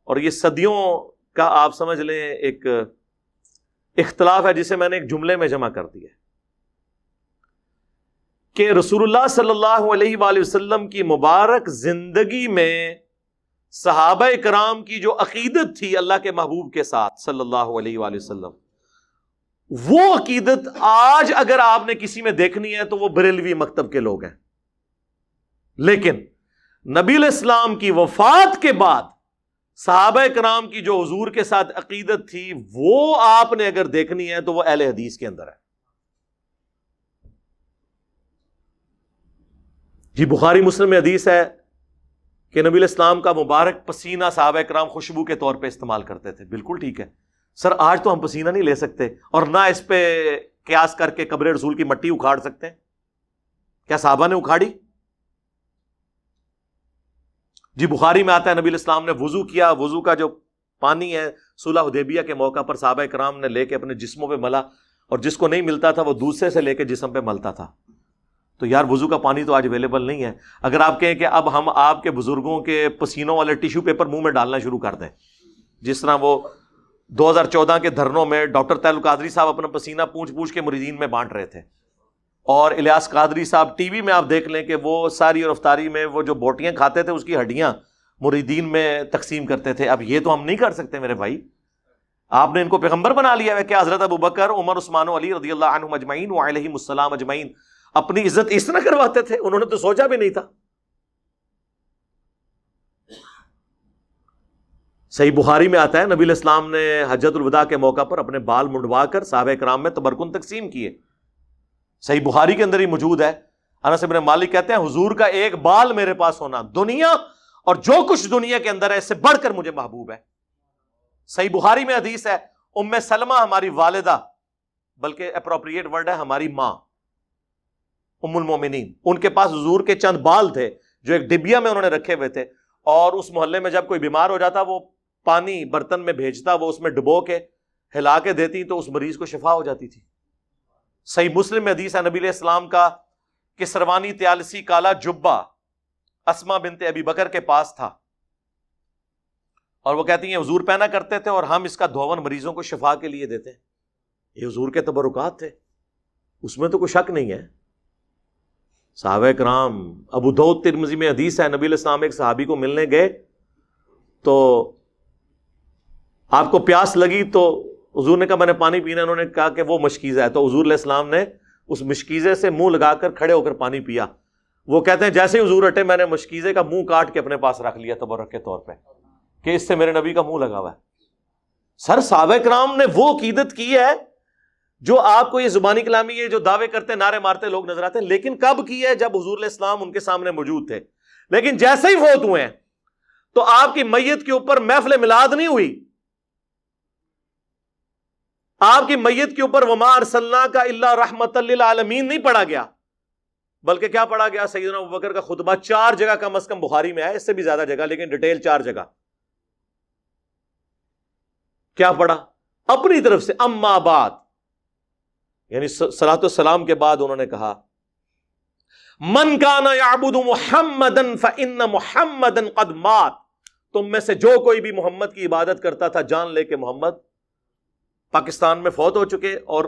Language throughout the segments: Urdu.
اور یہ صدیوں کا آپ سمجھ لیں ایک اختلاف ہے جسے میں نے ایک جملے میں جمع کر دیا کہ رسول اللہ صلی اللہ علیہ وآلہ وسلم کی مبارک زندگی میں صحابہ کرام کی جو عقیدت تھی اللہ کے محبوب کے ساتھ صلی اللہ علیہ وآلہ وسلم، وہ عقیدت آج اگر آپ نے کسی میں دیکھنی ہے تو وہ بریلوی مکتب کے لوگ ہیں. لیکن نبی علیہ السلام کی وفات کے بعد صحابہ کرام کی جو حضور کے ساتھ عقیدت تھی وہ آپ نے اگر دیکھنی ہے تو وہ اہل حدیث کے اندر ہے. جی بخاری مسلم میں حدیث ہے کہ نبی علیہ السلام کا مبارک پسینہ صحابہ کرام خوشبو کے طور پہ استعمال کرتے تھے. بالکل ٹھیک ہے سر، آج تو ہم پسینہ نہیں لے سکتے اور نہ اس پہ قیاس کر کے قبر رسول کی مٹی اکھاڑ سکتے ہیں. کیا صحابہ نے اکھاڑی؟ جی بخاری میں آتا ہے نبی علیہ السلام نے وضو کیا، وضو کا جو پانی ہے صلح حدیبیہ کے موقع پر صحابہ کرام نے لے کے اپنے جسموں پہ ملا، اور جس کو نہیں ملتا تھا وہ دوسرے سے لے کے جسم پہ ملتا تھا. تو یار وضو کا پانی تو آج اویلیبل نہیں ہے. اگر آپ کہیں کہ اب ہم آپ کے بزرگوں کے پسینوں والے ٹیشو پیپر منہ میں ڈالنا شروع کر دیں، جس طرح وہ 2014 کے دھرنوں میں ڈاکٹر طاہر القادری صاحب اپنا پسینہ پوچھ پوچھ کے مریدین میں بانٹ رہے تھے، اور الیاس قادری صاحب ٹی وی میں آپ دیکھ لیں کہ وہ ساری اور افطاری میں وہ جو بوٹیاں کھاتے تھے اس کی ہڈیاں مریدین میں تقسیم کرتے تھے. اب یہ تو ہم نہیں کر سکتے میرے بھائی. آپ نے ان کو پیغمبر بنا لیا ہے کہ حضرت ابوبکر، عمر، عثمان و علی رضی اللہ عنہم اجمعین وعلیہم السلام اجمعین اپنی عزت اس طرح کرواتے تھے؟ انہوں نے تو سوچا بھی نہیں تھا. صحیح بخاری میں آتا ہے نبی علیہ السلام نے حجۃ الوداع کے موقع پر اپنے بال منڈوا کر صحابہ کرام میں تبرکن تقسیم کیے. صحیح بخاری کے اندر ہی موجود ہے. انس بن مالک کہتے ہیں حضور کا ایک بال میرے پاس ہونا دنیا اور جو کچھ دنیا کے اندر ہے اس سے بڑھ کر مجھے محبوب ہے. صحیح بخاری میں حدیث ہے ام سلمہ ہماری والدہ، بلکہ اپروپریٹ ورڈ ہے ہماری ماں، ام المومنین، ان کے پاس حضور کے چند بال تھے جو ایک ڈبیا میں انہوں نے رکھے ہوئے تھے، اور اس محلے میں جب کوئی بیمار ہو جاتا وہ پانی برتن میں بھیجتا، وہ اس میں ڈبو کے ہلا کے دیتی تو اس مریض کو شفا ہو جاتی تھی. صحیح مسلم میں حدیث ہے نبی علیہ السلام کا کسروانی تیالسی کالا جبہ اسما بنت ابی بکر کے پاس تھا، اور وہ کہتی ہیں حضور پہنا کرتے تھے اور ہم اس کا دھون مریضوں کو شفا کے لیے دیتے ہیں. یہ حضور کے تبرکات تھے، اس میں تو کوئی شک نہیں ہے. صحابہ کرام، ابو داؤد ترمذی میں حدیث ہے نبی علیہ السلام ایک صحابی کو ملنے گئے تو آپ کو پیاس لگی تو حضور نے کہا میں نے پانی پینا. انہوں نے کہا کہ وہ مشکیزہ ہے، تو حضور علیہ السلام نے اس مشکیزے سے منہ لگا کر کھڑے ہو کر پانی پیا. وہ کہتے ہیں جیسے ہی حضور ہٹے میں نے مشکیزے کا منہ کاٹ کے اپنے پاس رکھ لیا تبرک کے طور پہ کہ اس سے میرے نبی کا منہ لگا ہوا ہے. سر صحابہ کرام نے وہ عقیدت کی ہے جو آپ کو یہ زبانی کلامی یہ جو دعوے کرتے نعرے مارتے لوگ نظر آتے ہیں، لیکن کب کی ہے؟ جب حضور علیہ السلام ان کے سامنے موجود تھے. لیکن جیسے ہی فوت ہوئے ہیں تو آپ کی میت کے اوپر محفل میلاد نہیں ہوئی، آپ کی میت کے اوپر وما ارسلناک الا رحمۃ للعالمین نہیں پڑھا گیا، بلکہ کیا پڑھا گیا؟ سیدنا ابوبکر کا خطبہ. 4 جگہ کم از کم بخاری میں ہے، اس سے بھی زیادہ جگہ لیکن ڈیٹیل 4 جگہ. کیا پڑھا؟ اپنی طرف سے اما بعد، یعنی صلاۃ والسلام کے بعد انہوں نے کہا من کان یعبد محمدا فان محمدا قد مات. تم میں سے جو کوئی بھی محمد کی عبادت کرتا تھا جان لے کہ محمد پاکستان میں فوت ہو چکے، اور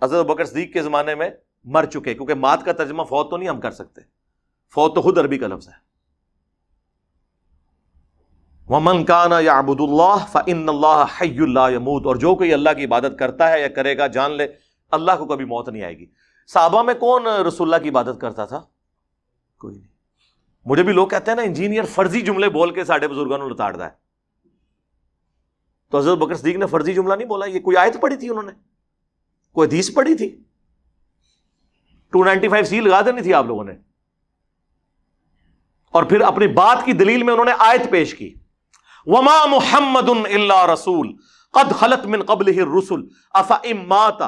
حضرت ابوبکر صدیق کے زمانے میں مر چکے، کیونکہ مات کا ترجمہ فوت تو نہیں ہم کر سکتے، فوت تو خود عربی کا لفظ ہے. وَمَنْ كَانَ يَعْبُدُ اللَّهَ فَإِنَّ اللَّهَ حَيٌّ لَا يَمُوتُ. اور جو کوئی اللہ کی عبادت کرتا ہے یا کرے گا جان لے اللہ کو کبھی موت نہیں آئے گی. صحابہ میں کون رسول اللہ کی عبادت کرتا تھا؟ کوئی نہیں. مجھے بھی لوگ کہتے ہیں نا انجینئر فرضی جملے بول کے ساڈے بزرگوں نے لتاڑ دا ہے. تو حضرت بکر صدیق نے فرضی جملہ نہیں بولا، یہ کوئی آیت پڑھی تھی انہوں نے، کوئی حدیث پڑھی تھی، 295C لگا دینی تھی آپ لوگوں نے. اور پھر اپنی بات کی دلیل میں انہوں نے آیت پیش کی وما محمد الا رسول قد خلت من قبلہ الرسل افئن مات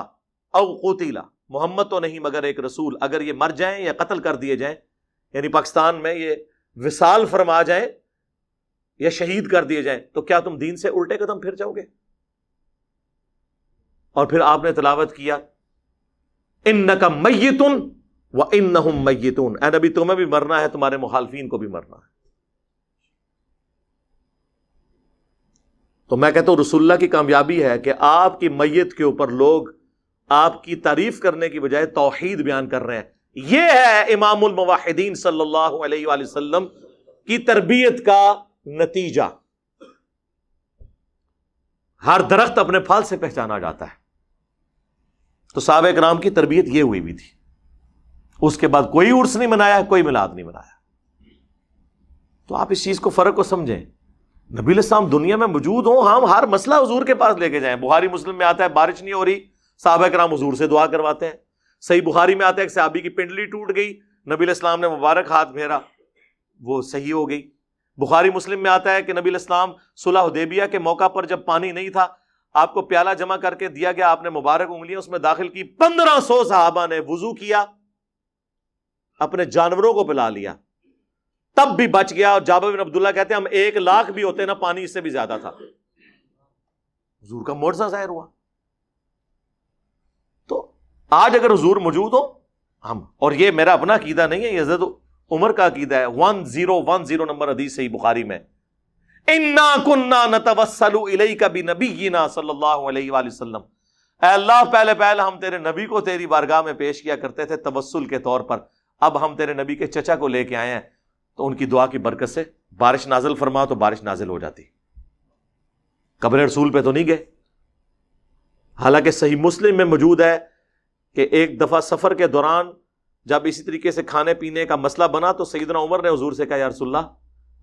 او قتل. محمد تو نہیں مگر ایک رسول، اگر یہ مر جائیں یا قتل کر دیے جائیں، یعنی پاکستان میں یہ وصال فرما جائیں یا شہید کر دیے جائیں، تو کیا تم دین سے الٹے قدم پھر جاؤ گے؟ اور پھر آپ نے تلاوت کیا انک میت وانہم میتون. اے نبی تمہیں بھی مرنا ہے، تمہارے مخالفین کو بھی مرنا ہے. تو میں کہتا ہوں رسول اللہ کی کامیابی ہے کہ آپ کی میت کے اوپر لوگ آپ کی تعریف کرنے کی بجائے توحید بیان کر رہے ہیں۔ یہ ہے امام الموحدین صلی اللہ علیہ وآلہ وسلم کی تربیت کا نتیجہ۔ ہر درخت اپنے پھل سے پہچانا جاتا ہے۔ تو صحابہ کرام کی تربیت یہ ہوئی بھی تھی۔ اس کے بعد کوئی عرس نہیں منایا، کوئی میلاد نہیں منایا۔ تو آپ اس چیز کو فرق کو سمجھیں۔ نبی علیہ السلام دنیا میں موجود ہوں، ہم ہر مسئلہ حضور کے پاس لے کے جائیں۔ بخاری مسلم میں آتا ہے بارش نہیں ہو رہی، صحابہ کرام حضور سے دعا کرواتے ہیں۔ صحیح بخاری میں آتا ہے کہ صحابی کی پنڈلی ٹوٹ گئی، نبی علیہ السلام نے مبارک ہاتھ پھیرا، وہ صحیح ہو گئی۔ بخاری مسلم میں آتا ہے کہ نبی علیہ السلام صلح حدیبیہ کے موقع پر جب پانی نہیں تھا، آپ کو پیالہ جمع کر کے دیا گیا، آپ نے مبارک انگلیاں اس میں داخل کی، 1500 صحابہ نے وضو کیا، اپنے جانوروں کو پلا لیا، تب بھی بچ گیا۔ اور جابر بن عبداللہ کہتے ہیں ہم 1,00,000 بھی ہوتے نا، پانی اس سے بھی زیادہ تھا۔ حضور کا معجزہ ظاہر ہوا۔ تو آج اگر حضور موجود ہو ہم، اور یہ میرا اپنا عقیدہ نہیں ہے، یہ حضرت عمر کا عقیدہ ہے، 1010 نمبر حدیث صحیح بخاری میں، اِنَّا كُنَّا نَتَوَسَّلُ إِلَيْكَ بِنَبِيِّنَا صلی اللہ علیہ وآلہ وسلم، اے اللہ پہلے ہم تیرے نبی کو تیری بارگاہ میں پیش کیا کرتے تھے توسل کے طور پر، اب ہم تیرے نبی کے چچا کو لے کے آئے ہیں، تو ان کی دعا کی برکت سے بارش نازل فرما، تو بارش نازل ہو جاتی۔ قبر رسول پہ تو نہیں گئے۔ حالانکہ صحیح مسلم میں موجود ہے کہ ایک دفعہ سفر کے دوران جب اسی طریقے سے کھانے پینے کا مسئلہ بنا تو سیدنا عمر نے حضور سے کہا یا رسول اللہ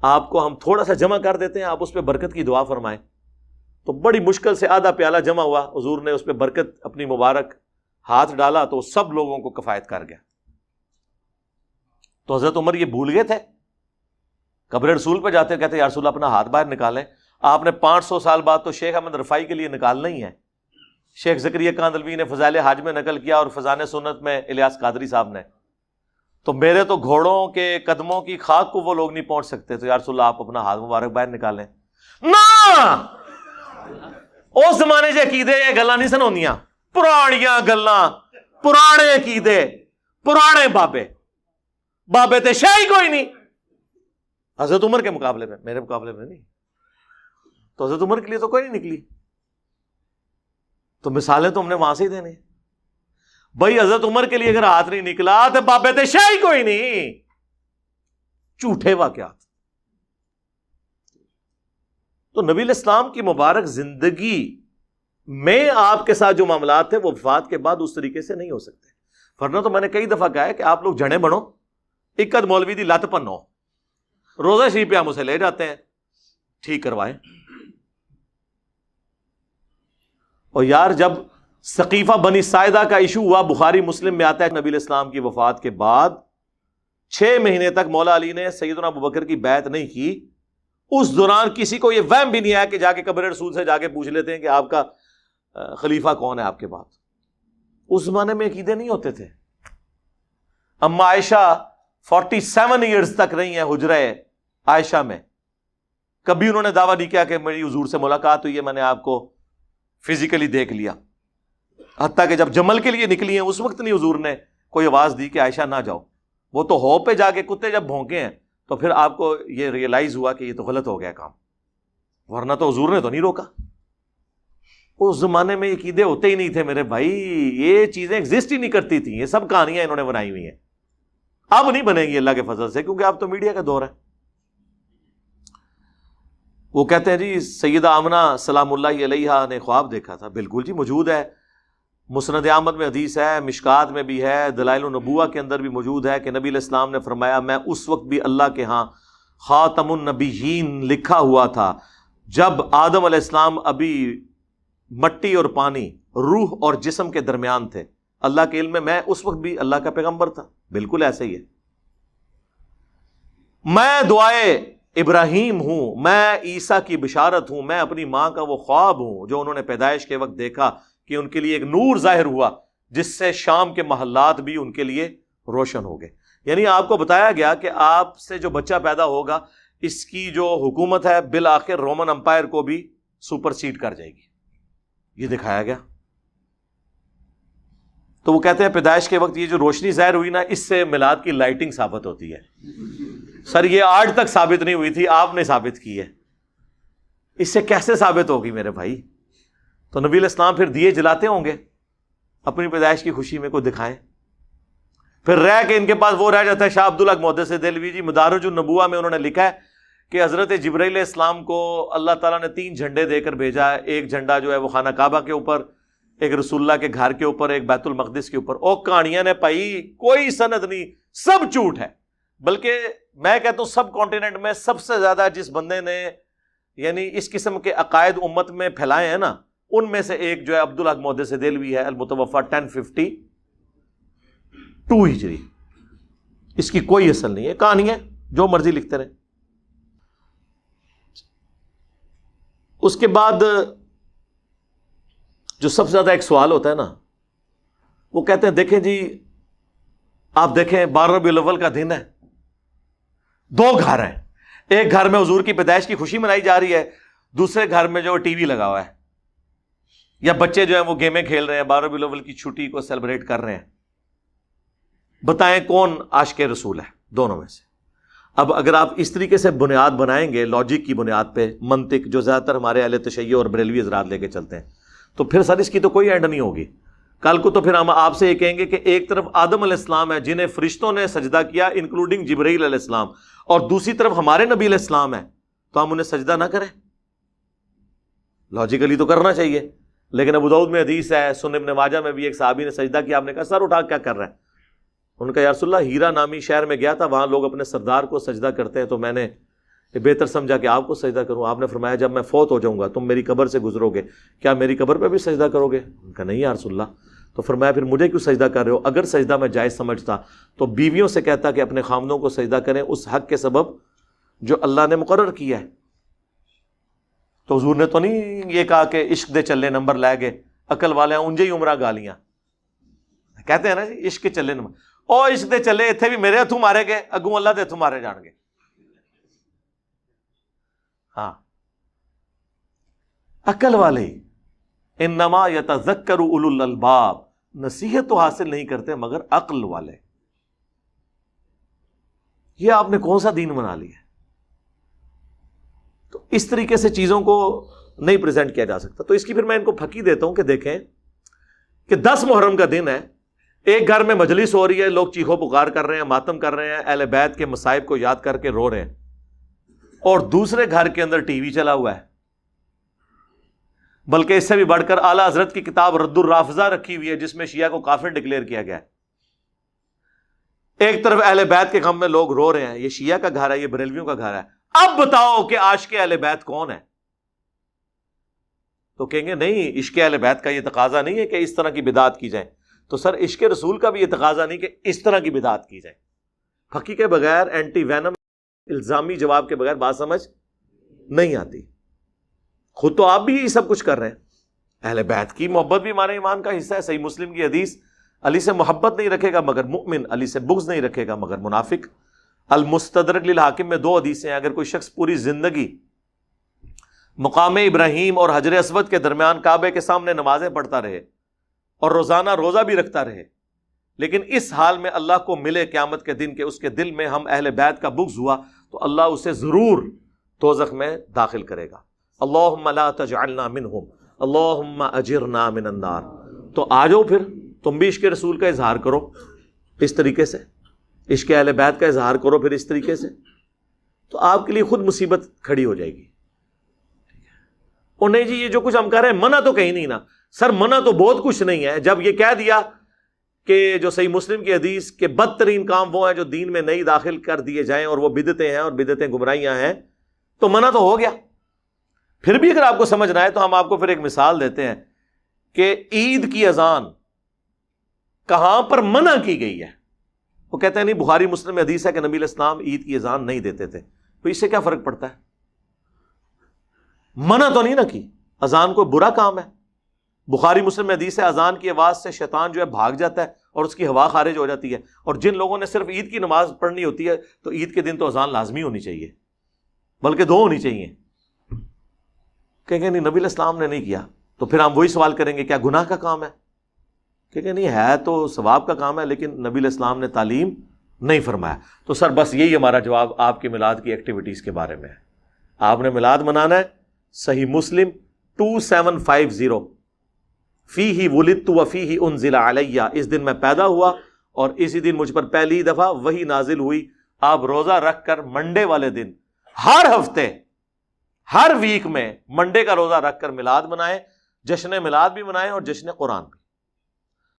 آپ کو ہم تھوڑا سا جمع کر دیتے ہیں، آپ اس پہ برکت کی دعا فرمائیں۔ تو بڑی مشکل سے آدھا پیالہ جمع ہوا، حضور نے اس پہ برکت اپنی مبارک ہاتھ ڈالا تو سب لوگوں کو کفایت کر گیا۔ تو حضرت عمر یہ بھول گئے تھے، قبر رسول پہ جاتے کہتے یا رسول اللہ اپنا ہاتھ باہر نکالیں۔ آپ نے 500 سال بعد تو شیخ احمد رفاعی کے لیے نکالنا ہی ہے۔ شیخ زکریا کاندلوی نے فضائل حج میں نقل کیا، اور فضائل سنت میں الیاس قادری صاحب نے، تو میرے تو گھوڑوں کے قدموں کی خاک کو وہ لوگ نہیں پہنچ سکتے، تو یا رسول اللہ آپ اپنا ہاتھ مبارک باہر نکالیں۔ نہ اس زمانے سے عقیدے یہ گلاں نہیں سن ہوندیاں، پرانیاں گلاں، پرانے عقیدے، پرانے بابے تے شاہی کوئی نہیں۔ حضرت عمر کے مقابلے میں، میرے مقابلے میں نہیں، تو حضرت عمر کے لیے تو کوئی نہیں نکلی۔ تو مثالیں تو ہم نے وہاں سے ہی دینے بھائی، حضرت عمر کے لیے اگر ہاتھ نہیں نکلا تو بابے تے شاہی کوئی نہیں، جھوٹے واقعات۔ تو نبی علیہ السلام کی مبارک زندگی میں آپ کے ساتھ جو معاملات تھے وہ وفات کے بعد اس طریقے سے نہیں ہو سکتے۔ ورنہ تو میں نے کئی دفعہ کہا ہے کہ آپ لوگ جنے بنو، اکد مولوی دی لت پنو، روزہ شریف پہ ہم اسے لے جاتے ہیں، ٹھیک کروائیں۔ اور یار جب ثقیفہ بنی ساعدہ کا ایشو ہوا، بخاری مسلم میں آتا ہے نبی علیہ السلام کی وفات کے بعد 6 مہینے تک مولا علی نے سیدنا ابوبکر کی بیعت نہیں کی۔ اس دوران کسی کو یہ وہم بھی نہیں آیا کہ جا کے قبر رسول سے جا کے پوچھ لیتے ہیں کہ آپ کا خلیفہ کون ہے آپ کے بعد۔ اس زمانے میں عقیدے نہیں ہوتے تھے۔ اما عائشہ 47 ایئرز تک رہی ہیں حجرہ عائشہ میں، کبھی انہوں نے دعویٰ نہیں کیا کہ میری حضور سے ملاقات ہوئی ہے، میں نے آپ کو فزیکلی دیکھ لیا۔ حتیٰ کہ جب جمل کے لیے نکلی ہیں اس وقت نہیں حضور نے کوئی آواز دی کہ عائشہ نہ جاؤ، وہ تو ہو پہ جا کے کتے جب بھونکے ہیں تو پھر آپ کو یہ ریئلائز ہوا کہ یہ تو غلط ہو گیا کام، ورنہ تو حضور نے تو نہیں روکا۔ اس زمانے میں عقیدے ہوتے ہی نہیں تھے میرے بھائی، یہ چیزیں ایگزسٹ ہی نہیں کرتی تھیں، یہ سب کہانیاں انہوں نے بنائی ہوئی ہیں۔ اب نہیں بنے گی اللہ کے فضل سے، کیونکہ اب تو میڈیا کا دور ہے۔ وہ کہتے ہیں جی سیدہ آمنہ سلام اللہ علیہا نے خواب دیکھا تھا۔ بالکل جی موجود ہے، مسند احمد میں حدیث ہے، مشکات میں بھی ہے، دلائل النبوہ کے اندر بھی موجود ہے کہ نبی علیہ السلام نے فرمایا میں اس وقت بھی اللہ کے ہاں خاتم النبیین لکھا ہوا تھا جب آدم علیہ السلام ابھی مٹی اور پانی، روح اور جسم کے درمیان تھے۔ اللہ کے علم میں اس وقت بھی اللہ کا پیغمبر تھا۔ بالکل ایسے ہی ہے۔ میں دعائے ابراہیم ہوں، میں عیسیٰ کی بشارت ہوں، میں اپنی ماں کا وہ خواب ہوں جو انہوں نے پیدائش کے وقت دیکھا کہ ان کے لیے ایک نور ظاہر ہوا جس سے شام کے محلات بھی ان کے لیے روشن ہو گئے۔ یعنی آپ کو بتایا گیا کہ آپ سے جو بچہ پیدا ہوگا اس کی جو حکومت ہے بالآخر رومن امپائر کو بھی سپر سیڈ کر جائے گی، یہ دکھایا گیا۔ تو وہ کہتے ہیں پیدائش کے وقت یہ جو روشنی ظاہر ہوئی نا، اس سے میلاد کی لائٹنگ ثابت ہوتی ہے۔ سر یہ آج تک ثابت نہیں ہوئی تھی، آپ نے ثابت کی ہے۔ اس سے کیسے ثابت ہوگی میرے بھائی؟ تو نبی علیہ السلام پھر دیے جلاتے ہوں گے اپنی پیدائش کی خوشی میں، کوئی دکھائیں. پھر رہ کے ان کے پاس وہ رہ جاتا ہے شاہ عبدالحق محدث دہلوی جی مدارج النبوہ میں انہوں نے لکھا ہے کہ حضرت جبرائیل علیہ السلام کو اللہ تعالیٰ نے 3 جھنڈے دے کر بھیجا ہے. ایک جھنڈا جو ہے وہ خانہ کعبہ کے اوپر، ایک رسول اللہ کے گھر کے اوپر، ایک بیت المقدس کے اوپر. اور کہانیاں نے پائی کوئی سند نہیں، سب جھوٹ ہے. بلکہ میں کہتا ہوں سب کانٹیننٹ میں سب سے زیادہ جس بندے نے یعنی اس قسم کے عقائد امت میں پھیلائے ہیں نا، ان میں سے ایک جو ہے عبدالحق محدث دہلوی ہے، المتوفی 1052 ہجری. اس کی کوئی اصل نہیں ہے، کہانیاں جو مرضی لکھتے رہے. اس کے بعد جو سب سے زیادہ ایک سوال ہوتا ہے نا، وہ کہتے ہیں دیکھیں جی آپ دیکھیں 12 ربیع الاول کا دن ہے، 2 گھر ہیں، ایک گھر میں حضور کی پیدائش کی خوشی منائی جا رہی ہے، دوسرے گھر میں جو ٹی وی لگا ہوا ہے، یا بچے جو ہیں وہ گیمیں کھیل رہے ہیں، 12 ربیع الاول کی چھٹی کو سیلیبریٹ کر رہے ہیں. بتائیں کون عاشق رسول ہے دونوں میں سے؟ اب اگر آپ اس طریقے سے بنیاد بنائیں گے، لاجک کی بنیاد پہ، منطق جو زیادہ تر ہمارے اہل تشیع اور بریلوی حضرات لے کے چلتے ہیں، تو پھر سر اس کی تو کوئی اینڈ نہیں ہوگی. کل کو تو پھر ہم آپ سے یہ کہیں گے کہ ایک طرف آدم علیہ السلام ہے جنہیں فرشتوں نے سجدہ کیا انکلوڈنگ جبرائیل علیہ السلام، اور دوسری طرف ہمارے نبی علیہ السلام ہے، تو ہم انہیں سجدہ نہ کریں؟ لاجیکلی تو کرنا چاہیے. لیکن ابو داؤد میں حدیث ہے، سنن ابن ماجہ میں بھی ایک صحابی نے سجدہ کیا، آپ نے کہا سر اٹھا کیا کر رہا ہے؟ ان کا یا رسول اللہ ہیرا نامی شہر میں گیا تھا، وہاں لوگ اپنے سردار کو سجدہ کرتے ہیں، تو میں نے بہتر سمجھا کہ آپ کو سجدہ کروں. آپ نے فرمایا جب میں فوت ہو جاؤں گا تم میری قبر سے گزرو گے، کیا میری قبر پہ بھی سجدہ کرو گے؟ ان کا نہیں یا رسول اللہ. تو فرمایا پھر مجھے کیوں سجدہ کر رہے ہو؟ اگر سجدہ میں جائز سمجھتا تو بیویوں سے کہتا کہ اپنے خامدوں کو سجدہ کریں اس حق کے سبب جو اللہ نے مقرر کیا ہے. تو حضور نے تو نہیں یہ کہا کہ عشق دے چلے نمبر لے گئے، عقل والے انجے ہی عمرہ گالیاں کہتے ہیں نا جی، عشق کے چلے نمبر. او عشق دے چلے اتنے بھی میرے ہتھوں مارے گئے، اگوں اللہ دے ہتھوں مارے جان گے. ہاں عقل والے انما یتذکر اولو الالباب، نصیحت تو حاصل نہیں کرتے مگر عقل والے. یہ آپ نے کون سا دین بنا لیا؟ تو اس طریقے سے چیزوں کو نہیں پریزنٹ کیا جا سکتا. تو اس کی پھر میں ان کو پھکی دیتا ہوں کہ دیکھیں کہ 10 محرم کا دن ہے، ایک گھر میں مجلس ہو رہی ہے، لوگ چیخو پکار کر رہے ہیں، ماتم کر رہے ہیں، اہل بیت کے مصائب کو یاد کر کے رو رہے ہیں، اور دوسرے گھر کے اندر ٹی وی چلا ہوا ہے. بلکہ اس سے بھی بڑھ کر اعلیٰ حضرت کی کتاب رد الرافضہ رکھی ہوئی ہے جس میں شیعہ کو کافر ڈکلیئر کیا گیا ہے. ایک طرف اہل بیت کے غم میں لوگ رو رہے ہیں، یہ شیعہ کا گھر ہے، یہ بریلویوں کا گھر ہے. اب بتاؤ کہ عاشق اہل بیت کون ہے؟ تو کہیں گے نہیں، عشق اہل بیت کا یہ تقاضا نہیں ہے کہ اس طرح کی بدعت کی جائے. تو سر عشق رسول کا بھی یہ تقاضا نہیں کہ اس طرح کی بدعت کی جائے. پھکی کے بغیر، اینٹی وینم الزامی جواب کے بغیر بات سمجھ نہیں آتی. خود تو آپ بھی یہ سب کچھ کر رہے ہیں. اہل بیت کی محبت بھی ہمارے ایمان کا حصہ ہے. صحیح مسلم کی حدیث، علی سے محبت نہیں رکھے گا مگر مؤمن، علی سے بغض نہیں رکھے گا مگر منافق. المستدرک للحاکم میں 2 حدیثیں ہیں. اگر کوئی شخص پوری زندگی مقام ابراہیم اور حجر اسود کے درمیان کعبے کے سامنے نمازیں پڑھتا رہے اور روزانہ روزہ بھی رکھتا رہے، لیکن اس حال میں اللہ کو ملے قیامت کے دن کہ اس کے دل میں ہم اہل بیت کا بغض ہوا، تو اللہ اسے ضرور دوزخ میں داخل کرے گا. اللہم لا تجعلنا منہم اللہم اجرنا من النار. تو آ جاؤ پھر تم بھی عشق رسول کا اظہار کرو اس طریقے سے، عشق اہل بیت کا اظہار کرو پھر اس طریقے سے، تو آپ کے لیے خود مصیبت کھڑی ہو جائے گی. اور نہیں جی یہ جو کچھ ہم کر رہے ہیں منع تو کہیں نہیں نا. سر منع تو بہت کچھ نہیں ہے. جب یہ کہہ دیا کہ جو صحیح مسلم کی حدیث کہ بدترین کام وہ ہیں جو دین میں نہیں داخل کر دیے جائیں اور وہ بدعتیں ہیں اور بدعتیں گمراہیاں ہیں، تو منع تو ہو گیا. پھر بھی اگر آپ کو سمجھنا ہے تو ہم آپ کو پھر ایک مثال دیتے ہیں کہ عید کی اذان کہاں پر منع کی گئی ہے. وہ کہتے ہیں نہیں بخاری مسلم میں حدیث ہے کہ نبی علیہ السلام عید کی اذان نہیں دیتے تھے. تو اس سے کیا فرق پڑتا ہے؟ منع تو نہیں نہ کی. اذان کوئی برا کام ہے. بخاری مسلم میں حدیث ہے اذان کی آواز سے شیطان جو ہے بھاگ جاتا ہے اور اس کی ہوا خارج ہو جاتی ہے. اور جن لوگوں نے صرف عید کی نماز پڑھنی ہوتی ہے تو عید کے دن تو اذان لازمی ہونی چاہیے، بلکہ 2 ہونی چاہیے. کہیں گے نہیں نبی علیہ السلام نے نہیں کیا. تو پھر ہم وہی سوال کریں گے کیا گناہ کا کام ہے؟ کہیں گے نہیں ہے تو ثواب کا کام ہے، لیکن نبی علیہ السلام نے تعلیم نہیں فرمایا. تو سر بس یہی ہمارا جواب آپ کے میلاد کی ایکٹیویٹیز کے بارے میں ہے. آپ نے میلاد منانا ہے، صحیح مسلم 2750، فیہ ولدت وفیہ انزل علیہ، اس دن میں پیدا ہوا اور اسی دن مجھ پر پہلی دفعہ وحی نازل ہوئی. آپ روزہ رکھ کر منڈے والے دن ہر ہفتے ہر ویک میں منڈے کا روزہ رکھ کر میلاد منائیں، جشن میلاد بھی منائیں اور جشن قرآن بھی.